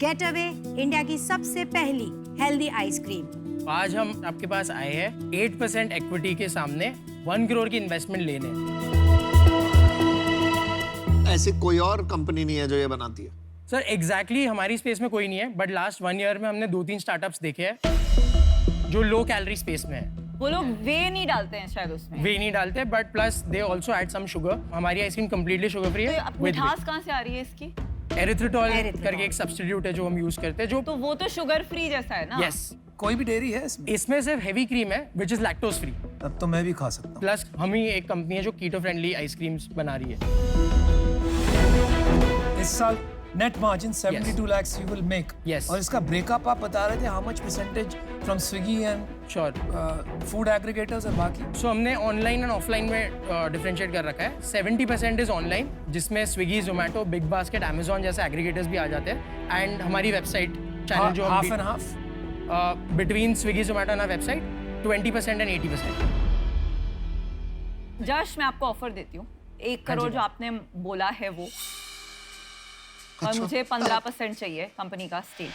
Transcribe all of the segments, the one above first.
Get away India की सबसे पहली हेल्दी आइसक्रीम। आज हम आपके पास आए हैं 8% इक्विटी के सामने 1 करोड़ की इन्वेस्टमेंट लेने। ऐसी कोई और कंपनी नहीं है जो ये बनाती है। सर एग्जैक्टली हमारी स्पेस में कोई नहीं है, बट लास्ट 1 ईयर में हमने 2-3 स्टार्टअप्स देखे हैं जो लो कैलोरी स्पेस में है। वो लोग वे नहीं डालते हैं शायद उसमें। वे नहीं डालते, but plus they also add some sugar. हमारी आइसक्रीम कम्प्लीटली शुगर फ्री है। तो मिठास कहाँ से आ रही है इसकी? एरिथ्रिटॉल करके एक सब्स्टिट्यूट है जो हम यूज करते हैं, जो तो वो तो शुगर फ्री जैसा है ना? यस। कोई भी डेयरी है इसमें? इसमें सिर्फ हेवी क्रीम है विच इज लैक्टोज फ्री। तब तो मैं भी खा सकता हूँ। प्लस हम ही एक कंपनी है जो कीटो फ्रेंडली आइसक्रीम्स बना रही है। इस साल net margin 72 lakhs you will make. Yes. और इसका ब्रेकअप आप बता रहे थे, how much percentage from Swiggy and sure. Food aggregators और बाकी? सो हमने ऑनलाइन एंड ऑफलाइन में डिफरेंशिएट कर रखा है। 70% इज ऑनलाइन, जिसमें Swiggy, Zomato, big basket, Amazon जैसे एग्रीगेटर्स भी आ जाते हैं, एंड हमारी वेबसाइट चैनल जो half and half between Swiggy, Zomato and website 20% and 80%। जश, मैं आपको ऑफर देती हूँ 1 करोड़ जो आपने बोला है वो, और मुझे 15% चाहिए कंपनी का स्टेक,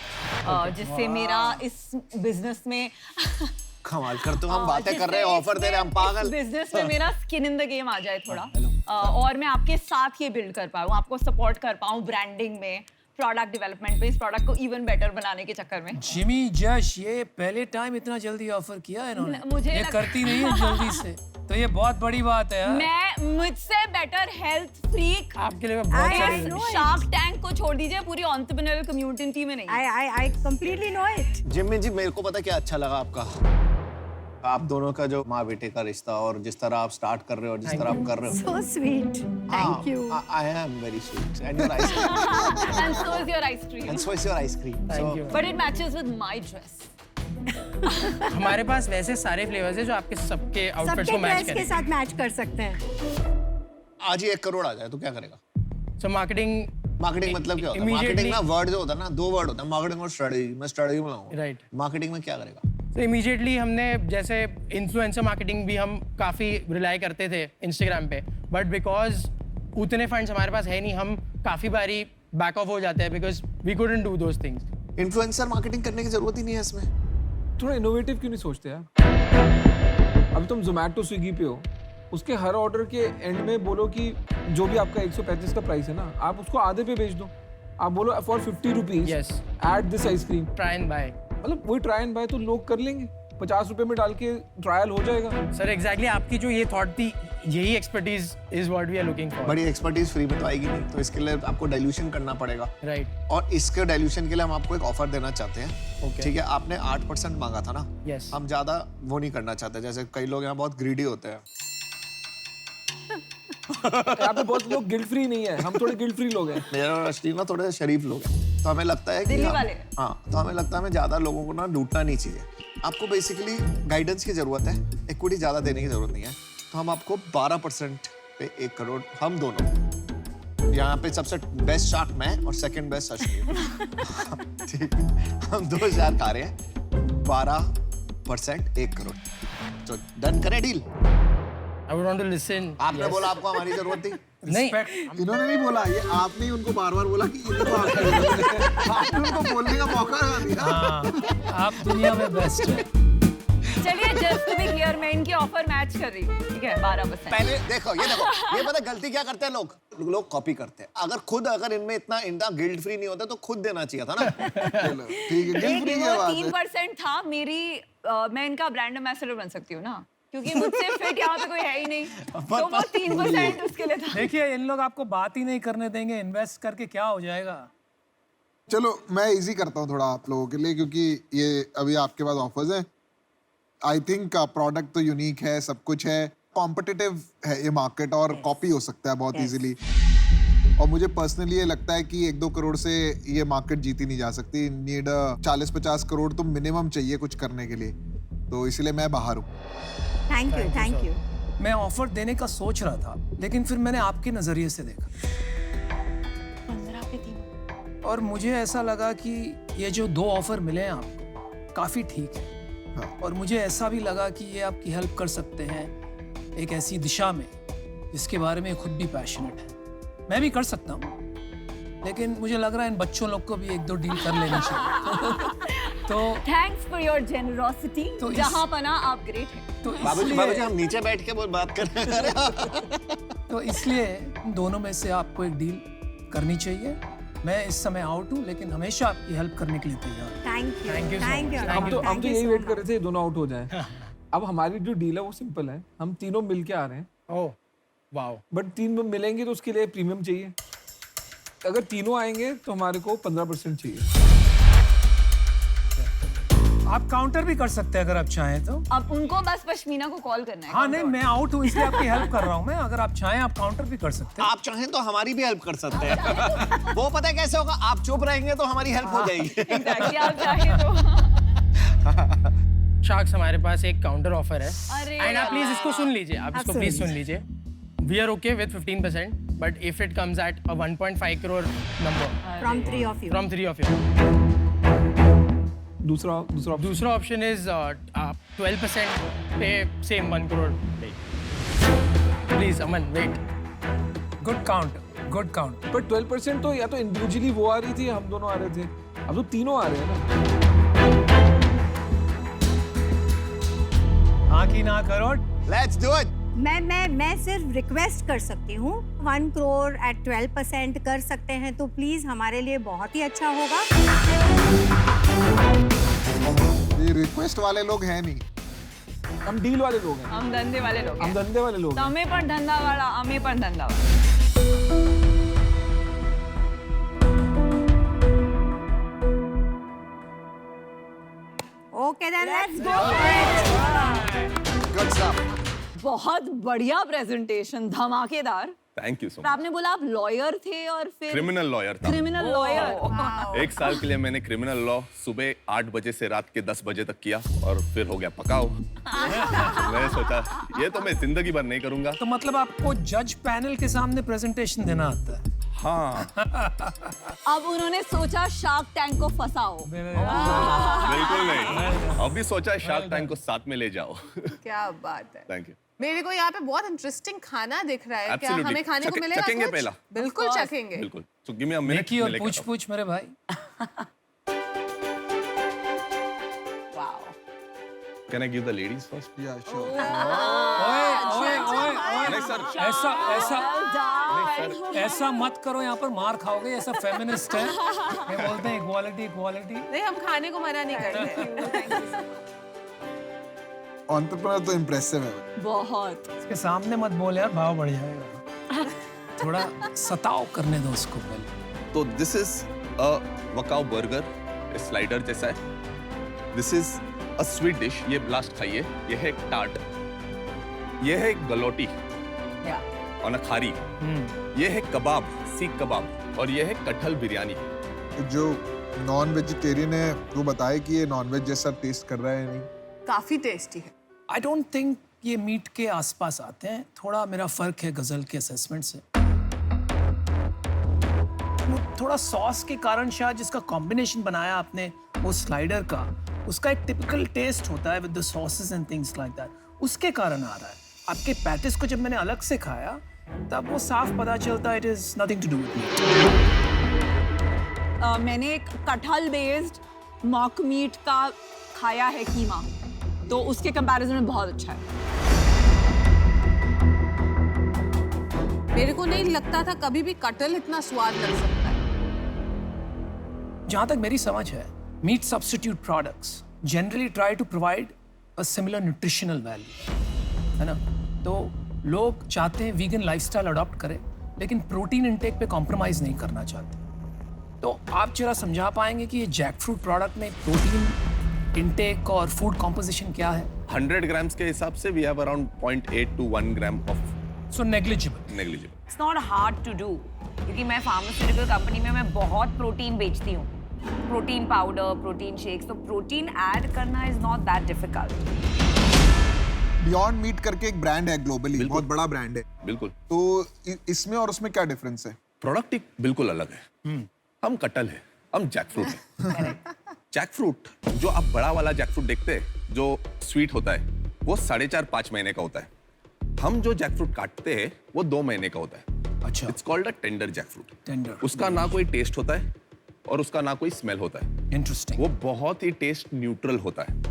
जिससे मेरा इस बिजनेस में कमाल करते हो, हम बातें कर रहे हैं, ऑफर दे रहे हैं, हम पागल। बिजनेस में मेरा स्किन इन द गेम आ जाए थोड़ा, और मैं आपके साथ ये बिल्ड कर पाऊँ, आपको सपोर्ट कर पाऊँ ब्रांडिंग में, प्रोडक्ट डेवलपमेंट में, इस प्रोडक्ट को इवन बेटर बनाने के चक्कर में। जिमी जश, ये पहले टाइम इतना जल्दी ऑफर किया है इन्होंने। मुझे ये करती नहीं है जल्दी से, तो ये बहुत बड़ी बात है यार। मैं मुझसे बेटर हेल्थ फ्रीक आपके लिए मैं बहुत सारी शार्क टैंक को छोड़ दीजिए, पूरी एंटरप्रेन्योरियल कम्युनिटी में नहीं। I completely know it. Jimmy जी, मेरे को पता क्या अच्छा लगा आपका, आप दोनों का जो माँ बेटे का रिश्ता, और जिस तरह आप स्टार्ट कर रहे हो और जिस तरह आप कर रहे हो। So sweet. Thank you. I am very sweet. And your ice cream. And so is your ice cream. And so is your ice cream. Thank you. But it matches with my dress. हमारे पास वैसे सारे flavours हैं जो आपके सबके outfits को सबके match dress के करेंगे। साथ मैच कर सकते हैं। आज ही 1 करोड़ आ जाए तो क्या करेगा? सो मार्केटिंग मतलब क्या होता है? मार्केटिंग ना वर्ड जो होता है ना, 2 वर्ड होता है, मार्केटिंग और स्ट्रेटजी। मैं स्ट्रेटजी बनाऊंगा। राइट। मार्केटिंग में क्या करेगा? तो इमीडिएटली हमने जैसे इन्फ्लुएंसर मार्केटिंग भी हम काफ़ी रिलाई करते थे इंस्टाग्राम पे, बट बिकॉज उतने फंड्स हमारे पास है नहीं, हम काफ़ी बारी बैक ऑफ हो जाते हैं because we couldn't do those things. Influencer marketing करने की जरूरत ही नहीं है इसमें। थोड़ा इनोवेटिव क्यों नहीं सोचते यार? अब तुम जोमेटो स्विगी पे हो, उसके हर ऑर्डर के एंड में बोलो कि जो भी आपका 135 का प्राइस है ना, आप उसको आधे पे बेच दो। आप बोलो for 50 rupees Yes. At this ice cream. Try and buy. मतलब वही ट्राई एंड बाय तो लोग कर लेंगे, 50 रुपए में डाल के ट्रायल हो जाएगा। सर एग्जैक्टली आपकी जो ये थॉट थी, यही expertise is what we are looking for. बड़ी एक्सपर्टीज फ्री में तो आएगी नहीं, तो इसके लिए आपको डाइल्यूशन करना पड़ेगा। राइट। और इसके डाइल्यूशन के लिए हम आपको एक ऑफर देना चाहते हैं। Okay. ठीक है, आपने 8% मांगा था ना? Yes. हम ज्यादा वो नहीं करना चाहते, जैसे कई लोग यहाँ बहुत ग्रीडी होते हैं। यहाँ पे बहुत लोग गिल्ट फ्री नहीं है, हम थोड़े गिल्ट फ्री लोग हैं। मेरा और अश्लील ना थोड़े शरीफ लोग हैं, तो हमें लगता है कि दिल्ली वाले। हाँ, तो हमें लगता है हमें ज्यादा लोगों को ना लूटना नहीं चाहिए। आपको बेसिकली गाइडेंस की जरूरत है, इक्विटी ज्यादा देने की जरूरत नहीं है। तो हम आपको 12% पे 1 करोड़, हम दोनों, यहाँ पे सबसे बेस्ट शार्क मैं और सेकंड बेस्ट अश्लील। ठीक, हम 2 शार्क आ रहे हैं, 12% 1 करोड़। तो डन करें deal? I would want to listen. आपने बोला आपको हमारी जरूरत थी। नहीं, इन्होंने नहीं बोला, ये आपने ही उनको बार-बार बोला कि इनको आपने उनको बोलने का मौका दिया। हाँ, आप दुनिया में बेस्ट हैं। चलिए, जस्ट टू बी क्लियर, मैं इनकी ऑफर मैच कर रही हूँ, ठीक है? 12%। पहले देखो, ये पता गलती क्या करते हैं लोग कॉपी करते हैं। अगर इनमें इतना गिल्ट फ्री नहीं होता तो खुद देना चाहिए था ना। ठीक है, गिल्ट फ्री की बात है। 3% था मेरी, मैं इनका ब्रांड एम्बेसडर बन सकती हूँ ना, क्योंकि मुझसे फिट यहाँ पे कोई है ही नहीं, तो वो 3% उसके लिए था। देखिए, इन लोग आपको बात ही नहीं करने देंगे, इन्वेस्ट करके क्या हो जाएगा। चलो मैं इजी करता हूँ थोड़ा आप लोगों के लिए, क्योंकि ये अभी आपके पास ऑफर्स हैं। आई थिंक प्रोडक्ट तो यूनिक है, सब कुछ है, कॉम्पिटिटिव है ये मार्केट, और कॉपी हो सकता है बहुत इजीली। और मुझे पर्सनली ये लगता है कि 1-2 करोड़ से ये मार्केट जीती नहीं जा सकती। नीड 40-50 करोड़ तो मिनिमम चाहिए कुछ करने के लिए, तो इसलिए मैं बाहर हूँ। Thank you. मैं ऑफर देने का सोच रहा था, लेकिन फिर मैंने आपके नजरिए से देखा 15 पे 3। और मुझे ऐसा लगा कि ये जो 2 ऑफर मिले हैं आपको, काफी ठीक है। हाँ। और मुझे ऐसा भी लगा कि ये आपकी हेल्प कर सकते हैं एक ऐसी दिशा में जिसके बारे में खुद भी पैशनेट है। मैं भी कर सकता हूँ, लेकिन मुझे लग रहा है इन बच्चों लोग को भी 1-2 डील कर लेना चाहिए। तो थैंक्स फॉर योर जेनरोसिटी। तो इस- जहाँ पना आप ग्रेट हैं। तो बाबूजी इसलिए हम नीचे बैठ के बात कर रहे हैं। तो इसलिए दोनों में से आपको एक डील करनी चाहिए। मैं इस समय आउट हूँ, लेकिन हमेशा आपकी हेल्प करने के लिए तैयार हूँ। Thank you Thank you so thank you much. हम तो यही वेट कर रहे थे दोनों आउट हो जाए। अब हमारी जो डील है वो सिंपल है, हम तीनों मिलके आ रहे हैं, ओह वाओ, बट 3 मिलेंगे तो उसके लिए प्रीमियम चाहिए। अगर तीनों आएंगे तो हमारे को 15% चाहिए। आप काउंटर भी कर सकते हैं अगर आप चाहें तो। अब उनको बस पश्मीना को कॉल करना है। हाँ नहीं, मैं आउट हूँ इसलिए आपकी हेल्प कर रहा हूँ मैं। अगर आप चाहें आप काउंटर भी कर सकते हैं। आप चाहें तो हमारी भी हेल्प कर सकते हैं। वो पता है कैसे होगा, आप चुप रहेंगे तो हमारी हेल्प हो जाएगी। Exactly, आप चाहे तो। शार्क्स हमारे पास एक काउंटर ऑफर है अरे एंड आप प्लीज इसको सुन लीजिए, आप इसको प्लीज सुन लीजिए। We are okay with 15%, but if it comes at a 1.5 crore number from 3 of you from 3 of you. दूसरा ऑप्शन इज 12% पे same 1 crore. Please Aman wait. Good count. पर 12% तो या तो इंडिविजुअली वो आ रही थी, हम दोनों आ रहे थे, अब तो तीनों आ रहे हैं ना। हाँ की ना करो। Let's do it. मैं सिर्फ रिक्वेस्ट कर सकती हूँ, 1 करोड़ एट 12% कर सकते हैं तो प्लीज हमारे लिए बहुत ही अच्छा होगा। ये रिक्वेस्ट वाले लोग हैं नहीं, हम डील वाले लोग हैं, हम धंधे वाले लोग हम हैं। धंधे वाले लोग हैं। તમે પણ ધંધાવાળા, અમે પણ ધંધાવાળા। Okay then let's go for it. Good stuff. बहुत बढ़िया प्रेजेंटेशन, धमाकेदार। थैंक यू सो पर आपने बोला आप लॉयर थे और फिर क्रिमिनल लॉयर था। Criminal lawyer. 1 साल के लिए मैंने क्रिमिनल लॉ सुबह 8 बजे से रात के 10 बजे तक किया और फिर हो गया पकाओ। मैंने सोचा ये तो मैं जिंदगी भर नहीं करूंगा। तो मतलब आपको जज पैनल के सामने प्रेजेंटेशन देना आता है। हाँ अब उन्होंने सोचा शार्क टैंक को फंसाओ। बिल्कुल नहीं, अभी सोचा शार्क टैंक को साथ में ले जाओ। क्या बात है। Thank you. मेरे को यहाँ पे बहुत इंटरेस्टिंग खाना दिख रहा है। क्या Absolutely. हमें खाने को मिलेगा चखेंगे कुछ? पहला। बिल्कुल चखेंगे। बिल्कुल। So give me a minute, देखिए मैं और लेके आता हूँ। पूछ मेरे भाई। Wow. Can I give the ladies first? या श्योर। ओए नहीं सर, ऐसा मत करो, यहाँ पर मार खाओगे। ऐसा फेमिनिस्ट है, ये बोलते हैं इक्वालिटी। नहीं, हम खाने को मना नहीं करते। एंटरप्रेन्योर तो इम्प्रेसिव है। बहुत। इसके सामने मत बोल यार, भाव बढ़ जाएगा। थोड़ा सताओ करने दो उसको पहले। तो this is a Wakaoo burger, slider जैसा है। This is a sweet dish, ये लास्ट खाइए। ये है एक टार्ट, ये है एक गलोटी और खारी, ये है कबाब, सीख कबाब, और ये है कटहल बिरयानी। जो नॉन वेजिटेरियन है वो बताए कि ये नॉन वेज जैसा टेस्ट कर रहा है या नहीं। काफी टेस्टी है। आई डोंट थिंक ये मीट के आसपास आते हैं। थोड़ा मेरा फर्क है गजल के असेसमेंट से। वो थोड़ा सॉस के कारण शायद जिसका कॉम्बिनेशन बनाया आपने वो स्लाइडर का, उसका एक टिपिकल टेस्ट होता है with the sauces and things like that, उसके कारण आ रहा है। आपके पैटिस को जब मैंने अलग से खाया तब वो साफ पता चलता है it is nothing to do with meat. मैंने एक कटहल बेस्ड मॉक मीट का खाया है कीमा, तो उसके कंपैरिजन में बहुत अच्छा है। मेरे को नहीं लगता था कभी भी कटहल इतना स्वाद लग सकता है। जहां तक मेरी समझ है, meat substitute products generally try to provide a similar nutritional value, है ना? तो लोग चाहते हैं वीगन लाइफस्टाइल अडॉप्ट करें, लेकिन प्रोटीन इंटेक पे कॉम्प्रोमाइज नहीं करना चाहते। तो आप जरा समझा पाएंगे कि ये जैक फ्रूट प्रोडक्ट में प्रोटीन इंटेक और फूड कॉम्पोजिशन क्या है? 100 ग्राम्स के हिसाब से we have around 0.8 to 1 gram of so negligible. Negligible. It's not hard to do, क्योंकि मैं फार्मास्यूटिकल कंपनी में मैं बहुत प्रोटीन बेचती हूँ, प्रोटीन पाउडर, प्रोटीन शेक्स, तो प्रोटीन ऐड करना is not that difficult. Beyond Meat करके एक ब्रांड है ग्लोबली, बहुत बड़ा ब्रांड है। बिल्कुल। तो इसमें और उसमें क्या डिफरेंस है? प्रोडक्ट बिल्कुल अलग है। हम कटहल है, हम जैक फ्रूट है। जैक फ्रूट जो आप बड़ा वाला जैक फ्रूट देखते हैं जो स्वीट होता है, वो 4.5-5 महीने का होता है। हम जो जैक फ्रूट काटते हैं वो 2 महीने का होता है। अच्छा। It's called a tender jackfruit. Tender. उसका ना कोई टेस्ट होता है और उसका ना कोई स्मेल होता है। इंटरेस्टिंग। वो बहुत ही टेस्ट न्यूट्रल होता है।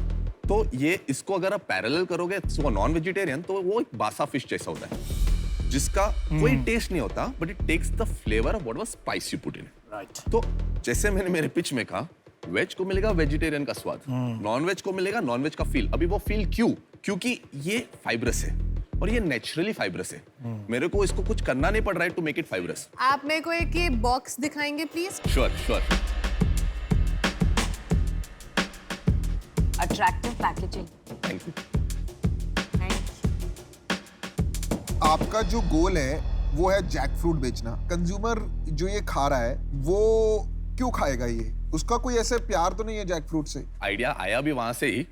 तो ये इसको अगर आप पैरेलल करोगे तो नॉन वेजिटेरियन तो वो एक बासा फिश जैसा होता है जिसका कोई टेस्ट नहीं होता, but it takes the flavour of whatever spice you put in. Right. तो जैसे मैंने मेरे पिच में कहा, वेज को मिलेगा वेजिटेरियन का स्वाद, नॉन वेज को मिलेगा नॉन वेज का फील। अभी वो फील क्यों? क्योंकि ये फाइब्रस है और ये नेचुरली फाइब्रस है। मेरे को इसको कुछ करना नहीं पड़ रहा है टू मेक इट फाइब्रस। आप मेरे को एक ये बॉक्स दिखाएंगे please? Sure sure. Attractive packaging. Thank you. आपका जो गोल है वो है जैक फ्रूट बेचना। कंज्यूमर जो ये खा रहा है वो क्यों खाएगा ये? उसका कोई ऐसे प्यार तो नहीं है जैक फ्रूट से? आइडिया आया भी वहां से ही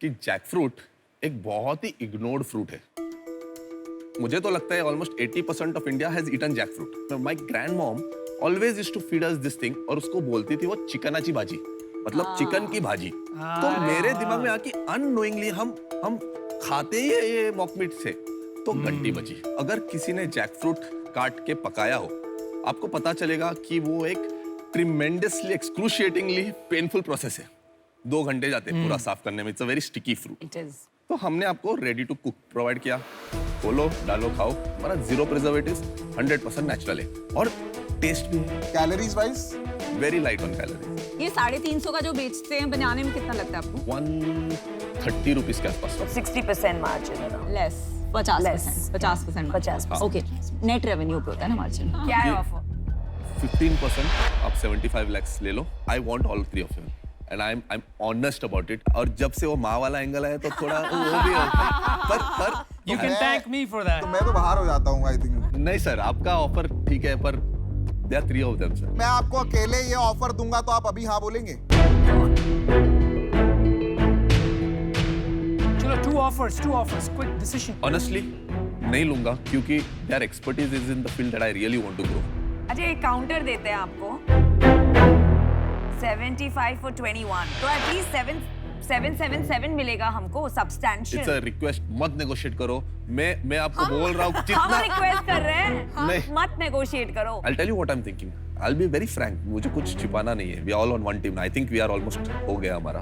कि जैक फ्रूट एक बहुत ही इग्नोर्ड फ्रूट है। मुझे तो लगता है almost 80% of India has eaten jackfruit. My grandmom always used to feed us this thing और उसको बोलती थी वो चिकनाची भाजी, मतलब चिकन की भाजी। तो मेरे दिमाग में आके अननोइंगली हम खाते ही ये मॉक मीट से, तो घंटी बजी। अगर किसी ने जैक फ्रूट काट के पकाया हो, आपको पता चलेगा कि वो एक ट्रिमेंडसली एक्सक्रूशिएटिंगली पेनफुल प्रोसेस है। 2 घंटे जाते हैं पूरा साफ करने में। It's a very sticky fruit. It is. तो हमने आपको रेडी टू कुक प्रोवाइड किया। खोलो, डालो, खाओ। हमारा 0 प्रिजर्वेटिव्स, 100% नेचुरल है और टेस्ट भी है। Calories wise very light on calories. ये 350 का जो बेचते हैं बनाने में कितना लगता है आपको? 130 रुपीस के आसपास। 60% margin. Less. 50%। 50%। Okay. Net revenue पे होता है ना मार्जिन? क्या है ऑफर? 15%। आप 75 lakhs ले लो। I want all 3 of you and I'm honest about it। और जब से वो माँ वाला एंगल आया तो थोड़ा वो भी पर You can thank me for that. तो मैं तो बाहर हो जाता हूँ आई थिंक। नहीं सर, आपका ऑफर ठीक है, पर there are 3 of them sir. मैं आपको अकेले ये ऑफर दूंगा तो आप अभी हाँ बोलेंगे? चलो, two offers, quick decision. Honestly नहीं लूंगा क्योंकि their expertise is in the field that I really want to grow। अच्छा, एक काउंटर देते हैं आपको 75 for 21, तो एटलीस्ट 777 मिलेगा हमको सब्सटैंशियल। इट्स अ रिक्वेस्ट, मत नेगोशिएट करो। मैं आपको बोल रहा हूँ हम जितना रिक्वेस्ट कर रहे हैं, नहीं। मत नेगोशिएट करो। I'll tell you what I'm thinking. I'll be very frank. मुझे कुछ छिपाना नहीं है। We are all on one team. I think we are almost हो गया हमारा।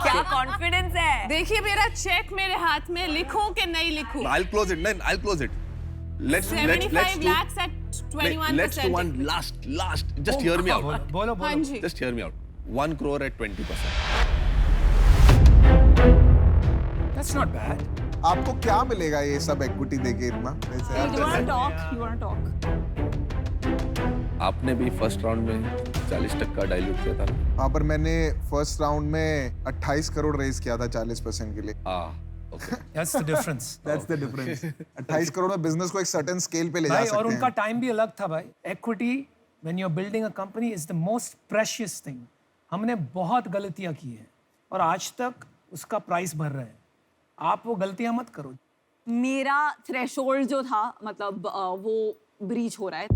क्या कॉन्फिडेंस है? देखिए मेरा चेक मेरे हाथ में, लिखूं कि नहीं लिखूं? I'll close it. नहीं, I'll close it. Let's 75 do lakhs at 21%. let's do one last. Just hear me out. बोलो हाँ जी। Just hear me out. 1 crore at 20%. That's not bad. आपको क्या मिलेगा ये सब इक्विटी देके इतना? वैसे You wanna talk? आपने भी फर्स्ट राउंड में 40% डाइल्यूट किया था ना? हाँ, पर मैंने फर्स्ट राउंड में 28 करोड़ रेज किया था 40% के लिए। Okay. That's the difference. That's the difference. 28 crore में बिजनेस को एक सर्टेन स्केल पे ले जा भाई, सकते और हैं। उनका टाइम भी अलग था भाई। Equity, when you're building a company, is the most precious thing. हमने बहुत गलतियां की हैं और आज तक उसका प्राइस भर रहे हैं। आप वो गलतियां मत करो। मेरा थ्रेशोल्ड जो था, मतलब वो ब्रीच हो रहा है,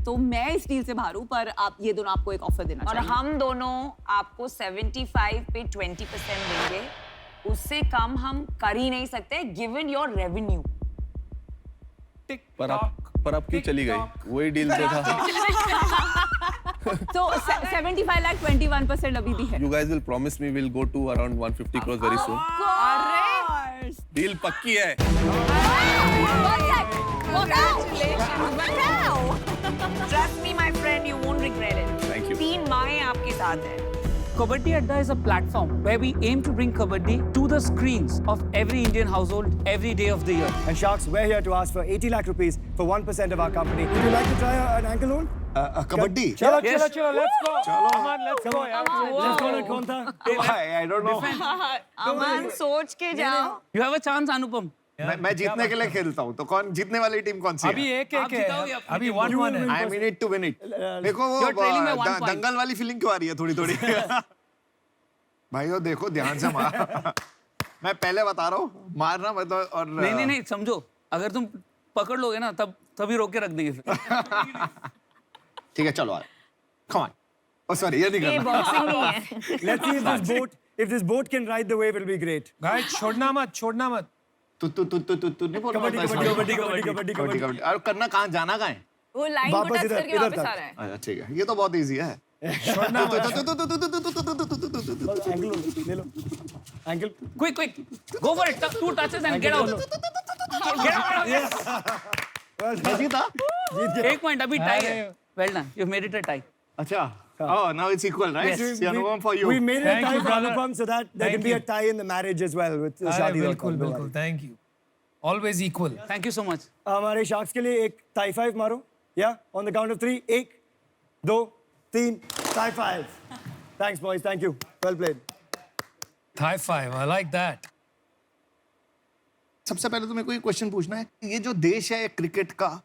तो मैं इस डील से बाहर हूँ। पर आप ये दोनों आपको एक ऑफर देना और चाहिए। हम दोनों आपको 75 पे 20% देंगे। उससे कम हम कर ही नहीं सकते, गिवन योर रेवेन्यू। पर आप क्यों चली गई? वही डील तो था। तो 75 लाख 21% अभी भी है। You guys will promise me we'll go to around 150 crores very soon. अरे डील पक्की है। Trust me, my friend, you won't regret it. Thank you. 3 माहें आपके साथ हैं। Kabaddi Adda is a platform where we aim to bring Kabaddi to the screens of every Indian household every day of the year. And Sharks, we're here to ask for 80 lakh rupees for 1% of our company. Would you like to try an ankle loan? Kabaddi? चलो, Yes. चलो, let's go. Come on, let's go यार। Let's go on Konta. I don't know. अमन, सोच के जाओ। You have a chance, Anupam. मैं जीतने के लिए खेलता हूँ, तो कौन जीतने वाली टीम कौन सी है? अभी एक आप जिताओगे है। अपनी अभी team 1-1 है। I mean it to win it. देखो वो You're trailing by 1 point. दंगल वाली फीलिंग क्यों आ रही है थोड़ी-थोड़ी? भाइयों देखो ध्यान से मार। मैं पहले बता रहा हूँ, मारना मत और नहीं समझो, अगर तुम पकड़ लोगे ना तभी रोक के रख देंगे फिर। ठीक है चलो यार। Come on. Oh sorry, ये नहीं ये करना। बॉक्सिंग नहीं है। Let's see if this boat can ride the wave, it'll be great. भाई छोड़ना मत। तो तु नहीं बोल रहा था इसमें? कबड्डी। और करना कहाँ, जाना कहाँ है? वो लाइन को वापस टच इधर- करके इधर वापस तक। आ रहा है। अच्छा ठीक है, ये तो बहुत इजी है। एंगल ले लो, angle. Quick. Go for it. 2 touches and get out. Get out. सही था? एक पॉइंट अभी टाई है. Well done. You've made it a tie. अच्छा, oh now it's equal, right? Yes. Yeah, Anupam, for you. We made it a Thank tie you, for brother. Anupam so that there can be a tie in the marriage as well with Shadi. बिल्कुल thank you always equal Thank you so much. हमारे sharks के लिए एक tie 5 मारो, या on the count of 3, 1 2 3 tie 5. Thanks boys, thank you, well played. High five I like that सबसे पहले तो मेरे को ये क्वेश्चन पूछना है, ये जो देश है क्रिकेट का,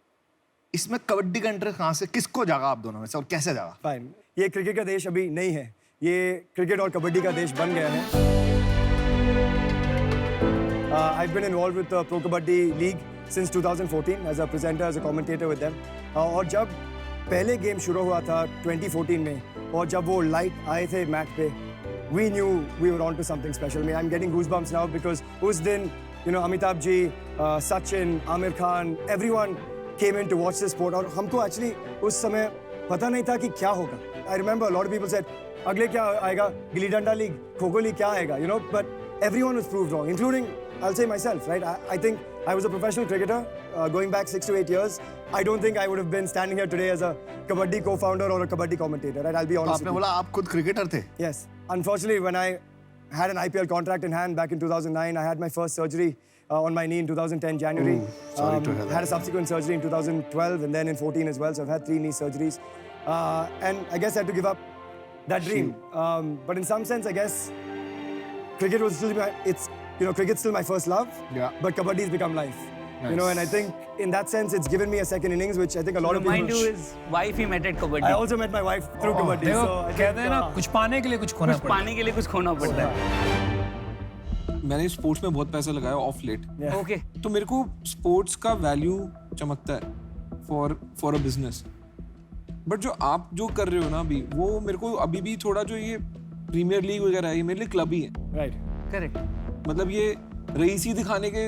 इसमें कबड्डी का इंटरेस्ट कहाँ से, किसको जागा आप दोनों में से और कैसे जागा? Fine. ये क्रिकेट का देश अभी नहीं है, ये क्रिकेट और कबड्डी का देश बन गया है. I've been involved with the Pro Kabaddi League since 2014 as a presenter, as a commentator with them. और जब पहले गेम शुरू हुआ था 2014 में, और जब वो लाइट आए थे मैच पे, we knew we were on to something special. I mean, I'm getting goosebumps now because उस दिन, you know, Amitabh ji, Sachin, Amir Khan, everyone came in to watch this sport. और हमको actually उस समय पता नहीं था कि क्या होगा. I remember a lot of people said, अगले क्या आएगा, गिल्ली डंडा लीग, खो खो लीग क्या आएगा, you know, but everyone was proved wrong, including, I'll say myself, right? I think I was a professional cricketer going back 6 to 8 years. I don't think I would have been standing here today as a kabaddi co-founder or a kabaddi commentator, right? I'll be तो honest आपने with you. बोला आप खुद cricketer थे? Yes. Unfortunately, when I had an IPL contract in hand back in 2009, I had my first surgery on my knee in 2010 January. Sorry to hear that. Had a subsequent surgery in 2012 and then in 14 as well. So I've had 3 knee surgeries. And I guess I had to give up that dream. But in some sense, I guess cricket was still cricket's still my first love. Yeah. But kabaddi's become life. You know, and I think in that sense, it's given me a second innings, which I think a lot of Remind people. you his wife he met at kabaddi. I also met my wife through kabaddi. देखो So I कहते हैं ना think, कुछ पाने के लिए कुछ खोना कुछ पड़ता पाने के लिए कुछ खोना पड़ता है. मैंने स्पोर्ट्स में बहुत पैसा लगाया ऑफ लेट, Okay. तो मेरे को स्पोर्ट्स का वैल्यू चमकता है फॉर अ बिजनेस. बट जो आप जो कर रहे हो ना अभी, वो मेरे को अभी भी थोड़ा, जो ये प्रीमियर लीग वगैरह है, ये मेरे लिए क्लब ही है. right. Correct. मतलब ये रईसी दिखाने के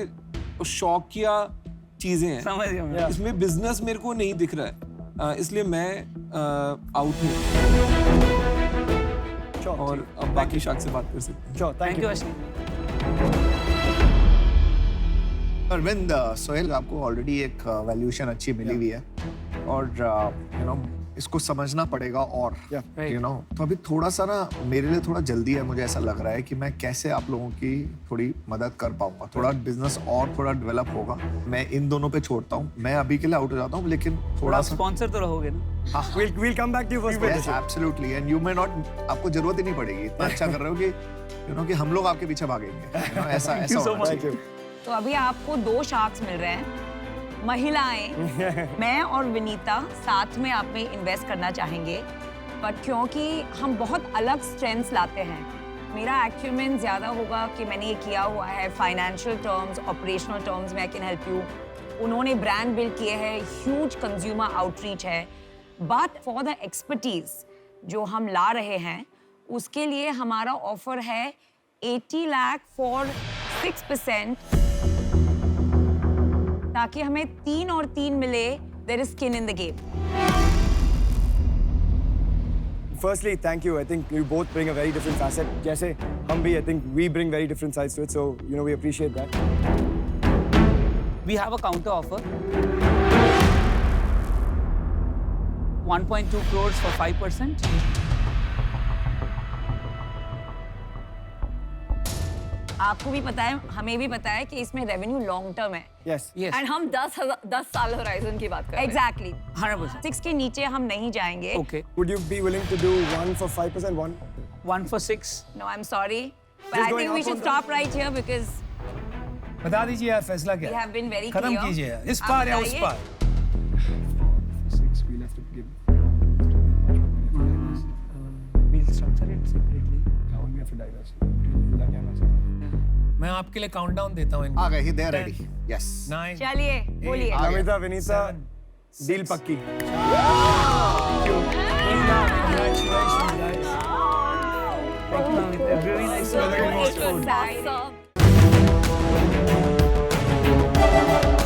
शौक किया चीजें हैं. समझ गया मैं. इसमें बिजनेस मेरे को नहीं दिख रहा है, इसलिए मैं आउट हूँ. Sure. और अब बाकी शाख से बात कर सकते हैं. Sure. Thank Thank you, you. Ashwin. Arvind, Sohail, आपको ऑलरेडी एक वैल्यूएशन अच्छी मिली हुई है और यू नो इसको समझना पड़ेगा और Yeah. यू नो, तो अभी थोड़ा सा ना मेरे लिए थोड़ा जल्दी है. मुझे ऐसा लग रहा है कि मैं कैसे आप लोगों की थोड़ी मदद कर पाऊंगा. थोड़ा बिजनेस और थोड़ा डेवलप होगा. मैं इन दोनों पे छोड़ता हूँ. मैं अभी के लिए आउट हो जाता हूँ, लेकिन थोड़ा सा स्पॉन्सर तो रहोगे ना. We'll come back to you for sponsorship. Absolutely, and you may not, आपको जरूरत ही नहीं पड़ेगी. इतना अच्छा कर रहे हो कि यू नो कि हम लोग आपके पीछे भागेंगे. You know, ऐसा ऐसा होना Thank चाहिए. you. तो अभी आपको 2 शार्क्स मिल रहे हैं, महिलाएं. मैं और विनीता साथ में आप में इन्वेस्ट करना चाहेंगे, बट क्योंकि हम बहुत अलग स्ट्रेंथ्स लाते हैं, मेरा एक्यूमेंट ज़्यादा होगा कि मैंने ये किया हुआ है फाइनेंशियल टर्म्स, ऑपरेशनल टर्म्स में आई कैन हेल्प यू. उन्होंने ब्रांड बिल्ड किए हैं, ह्यूज कंज्यूमर आउटरीच है. बट फॉर द एक्सपर्टीज जो हम ला रहे हैं, उसके लिए हमारा ऑफर है 80 लाख फॉर 6%, ताकि हमें 3 और 3 मिले. There is skin in the game. Firstly, thank you. I think you both bring a very different facet. जैसे हम भी, I think we bring very different sides to it. So, you know, we appreciate that. We have a counter offer. 1.2 crores for 5%. आपको भी पता है, हमें भी पता है कि इसमें रेवेन्यू लॉन्ग टर्म है. Yes. Yes. एंड हम 10 साल होराइजन की बात कर रहे हैं. एग्जैक्टली 100%. 6 के नीचे हम नहीं जाएंगे. Okay. Would you be willing to do 1 for 5%? 1? 1 for 6. No, I am sorry, but Just I going think we up should on the- stop right here because बता दीजिए यार फैसला क्या वी है? हैव बीन वेरी खत्म clear. कीजिए यार, इस पार या उस पार. 6, we'll have to give. We'll structure it separately. We have to divest. मैं आपके लिए काउंटडाउन देता हूँ. आ गए ही, दे रेडी. यस. 9. चलिए बोलिए. Namita, Vinita, 7, deal पक्की. Congratulations, guys. Thank you, Namita. Very nice. It was awesome. है।